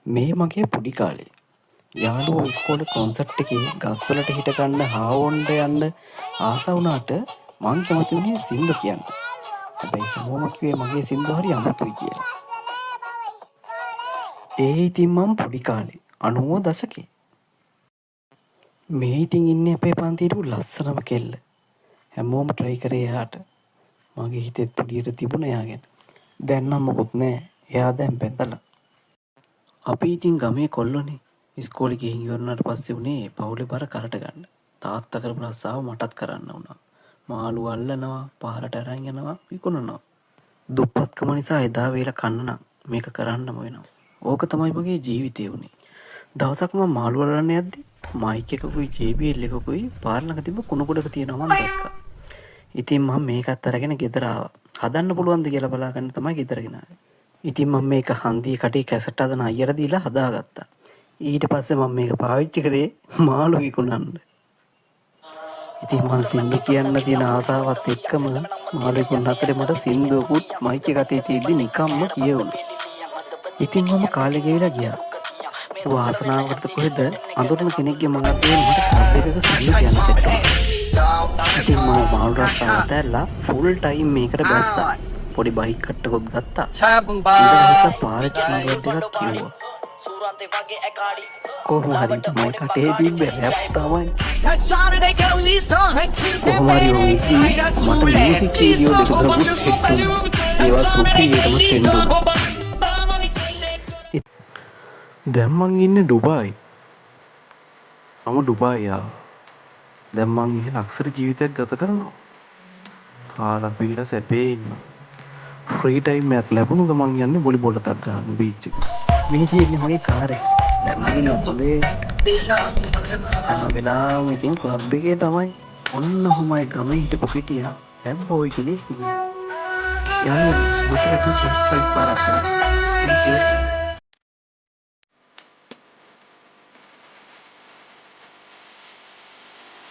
මේ මගේ පොඩි කාලේ යාළුවෝ ඉස්කෝලේ කොන්සර්ට් එකේ ගස්වලට හිට ගන්න හාවොන්ට යන්න ආස වුණාට මං කැමති වුණේ සින්දු කියන්න. හැබැයි හැමෝම කිව්වේ මගේ සින්දු හරි අමුතුයි කියලා. ඒ ඉතින් මං පොඩි කාලේ 90 දශකේ. මේ ඉතින් ඉන්නේ අපේ පන්තියේ ලස්සනම කෙල්ල. හැමෝම try කරේ එයාට. මගේ හිතෙත් පොඩියට තිබුණ එයා ගැන. දැන් නම් මොකුත් නැහැ. එයා දැන් බැඳලා. අපි ඉතින් ගමේ කොල්ලෝනේ. ඉස්කෝලේ ගිහින් ඉවරනාට පස්සේ උනේ පවුලේ බර කරට ගන්න. තාත්තා කරපු රස්සාව මටත් කරන්න වුණා. මාළු අල්ලනවා, පාරට අරන් යනවා, විකුණනවා. දුප්පත්කම නිසා එදා වේල කන්න නම් මේක කරන්නම වෙනවා. ඕක තමයි මගේ ජීවිතේ උනේ. දවසක් මම මාළු අල්ලන්න යද්දි මයික් එකකුයි JBL එකකුයි පාර ළඟ තිබ්බ කුණු ගොඩක තියෙනවා මම දැක්කා. ඉතින් මම මේකත් අරගෙන ගෙදර ආවා. හදන්න පුළුවන්ද කියලා බලාගන්න තමයි ගෙදර ගෙනාවේ. ඉතින් මම මේක හන්දියේ කටේ කැසට් හදන අයියට දීලා හදාගත්තා. ඊට පස්සේ මම මේක පාවිච්චි කරේ මාළු විකුණන්න. ඉතින් මම සින්දු කියන්න තියෙන ආසාවත් එක්කම මාළු විකුණන අතරේ මට සින්දුවකුත් මයික් එක අතේ තියෙද්දි නිකම්ම කියවුණා. ඉතින් මම කාලේ ගෙවිලා ගියා. වාසනාවකට කොහෙද අඳුරන කෙනෙක්ගේ මඟ අතේ මට කාපේකක සින්දු කියන්න සෙට් වුණා. ඉතින් මම මාළු රස්සාව අතහැරලා ෆුල් ටයිම් මේකට බැස්සා. පොඩි බයික් කට්ටකුත් ගත්තා. ඉඳලා පාරේ සින්දුවක් දෙකක් කිව්වා. කොහොම හරි තමයි කටේ තිබ්බ රැප් තමයි. කොහොම හරි මට මියුසික් වීඩියෝ දෙක කරපු සෙට් වුණා. ඒවා සුපිරියටම ට්‍රෙන්ඩ් වුණා. දැන් මං ඉන්නේ ඩුබායි. මම ඩුබායි ආවා. දැන් මං ඉන්නේ ලක්ෂර ජීවිතයක් ගත කරනවා. කාලා බීලා සැපේ ඉන්නවා. ෆ්‍රී ටයිම් එකක් ලැබුණොත් මං යන්නේ වොලිබෝල් එකක් ගන්න බීච් එක. මේ තියෙන්නේ මගේ කාර් එක. දැන් මම නොතලේ හැම වෙලාවෙම ඉතින් ක්ලබ් එකේ තමයි. ඔන්න ඔහොමයි ගමේ හිටපු පිටියා. දැන් බෝයි කෙනෙක්. යාළුවෝ මුචකට සබ්ස්ක්‍රයිබ් කරලා